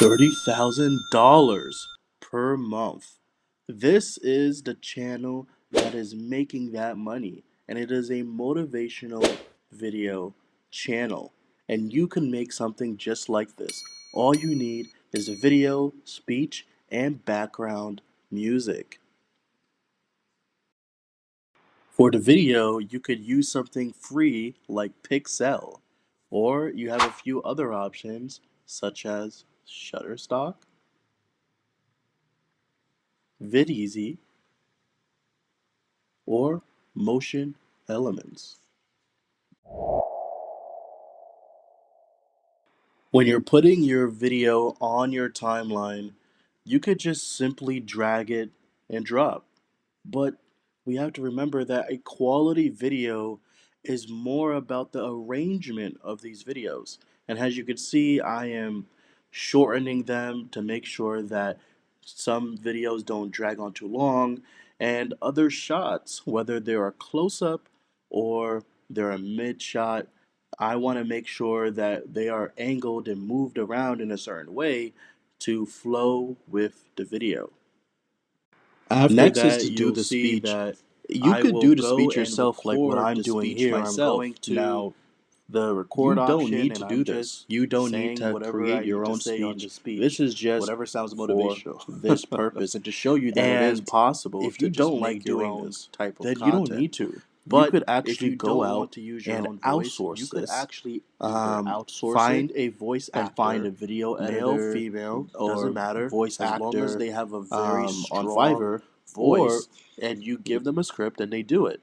$30,000 per month. This is the channel that is making that money, and it is a motivational video channel. And you can make something just like this. All you need is a video, speech, and background music. For the video, you could use something free like Pixel, or you have a few other options such as Shutterstock, VidEasy, or Motion Elements. When you're putting your video on your timeline, you could just simply drag it and drop. But we have to remember that a quality video is more about the arrangement of these videos. And as you can see, I am shortening them to make sure that some videos don't drag on too long, and other shots, whether they're a close up or they're a mid shot, I want to make sure that they are angled and moved around in a certain way to flow with the video. After Next is that, to do you'll the see speech. that You I could will do the go speech and yourself like what record I'm the doing speech here. I'm myself. going to Now, the record You don't option, need and to I'm do this. just You don't need saying to whatever I create need your to own say on the speech. This speech, is just whatever sounds for motivational. this purpose and to show you that it is And possible if to you just don't make like your doing own this, type of then you don't content. need to. You But could if actually you go don't out want to use your and own voice, you outsource could this. actually either outsource it Find a voice and find a actor, video male, editor, female, doesn't or matter, voice as long as actor they have a very on strong Fiverr, or voice. and you give them a script and they do it.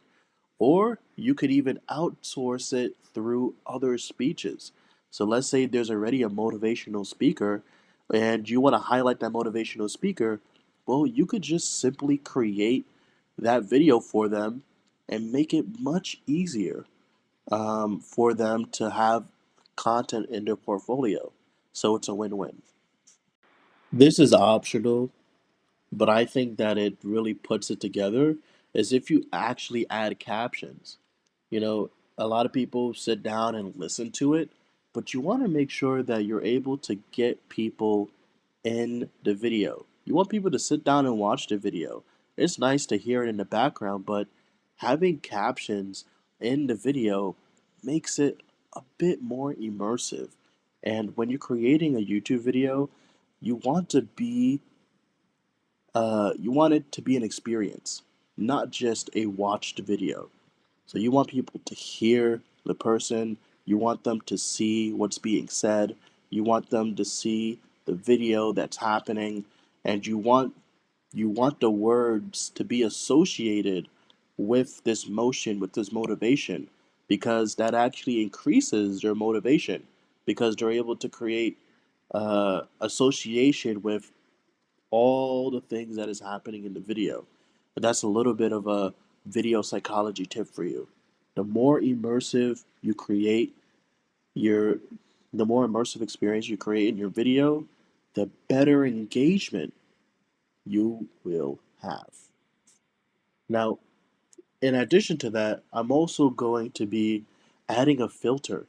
Or you could even outsource it through other speeches. So let's say there's already a motivational speaker and you want to highlight that motivational speaker. Well, you could just simply create that video for them and make it much easier for them to have content in their portfolio. So it's a win win. This is optional, but I think that it really puts it together is if you actually add captions. You know, a lot of people sit down and listen to it, but you want to make sure that you're able to get people in the video. You want people to sit down and watch the video. It's nice to hear it in the background, but having captions in the video makes it a bit more immersive. And when you're creating a YouTube video, you want to be you want it to be an experience, not just a watched video. So you want people to hear the person, you want them to see what's being said, you want them to see the video that's happening, and you want the words to be associated with this motion, with this motivation, because that actually increases their motivation because they're able to create association with all the things that is happening in the video. But that's a little bit of a video psychology tip for you. The more immersive you create your the more immersive experience you create in your video, the better engagement you will have. Now, in addition to that, I'm also going to be adding a filter.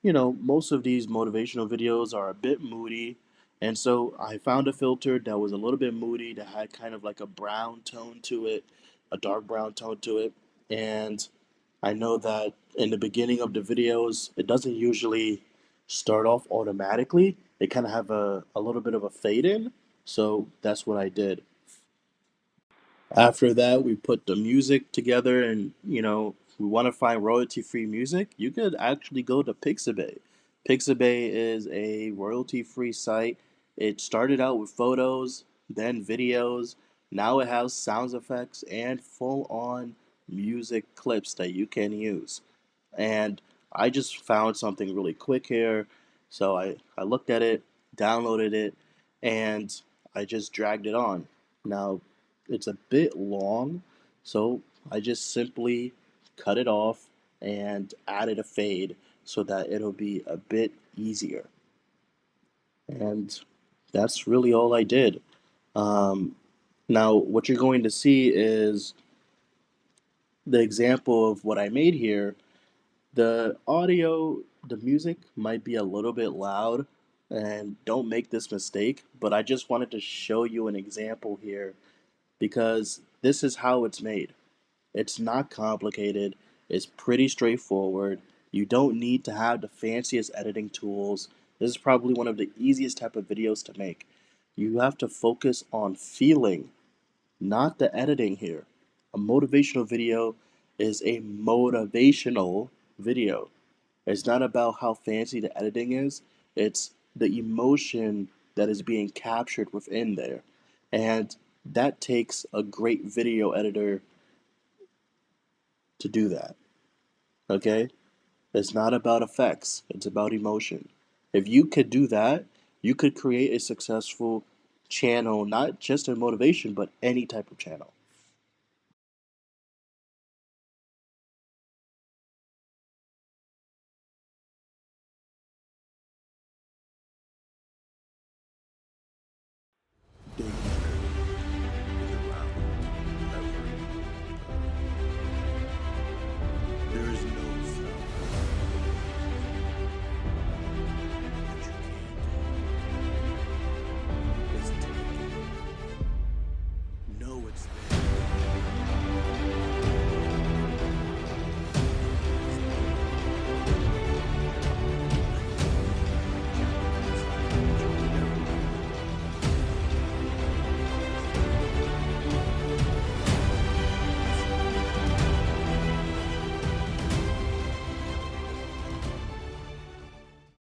Most of these motivational videos are a bit moody, and so I found a filter that was a little bit moody, that had kind of like a brown tone to it, a dark brown tone to it. And I know that in the beginning of the videos, it doesn't usually start off automatically. They kind of have a little bit of a fade in, so that's what I did. After that, we put the music together, and if we want to find royalty-free music, you could actually go to Pixabay. Pixabay is a royalty-free site. It started out with photos, then videos. Now it has sound effects and full-on music clips that you can use. And I just found something really quick here, so I looked at it, downloaded it, and I just dragged it on. Now it's a bit long, so I just simply cut it off and added a fade so that it'll be a bit easier. And that's really all I did. Um, Now, what you're going to see is the example of what I made here. The audio, the music might be a little bit loud, and don't make this mistake, but I just wanted to show you an example here because this is how it's made. It's not complicated, it's pretty straightforward. You don't need to have the fanciest editing tools. This is probably one of the easiest type of videos to make. You have to focus on feeling, not the editing here. A motivational video is a motivational video. It's not about how fancy the editing is, it's the emotion that is being captured within there. And that takes a great video editor to do that. Okay? It's not about effects, it's about emotion. If you could do that, you could create a successful channel, not just in motivation, but any type of channel.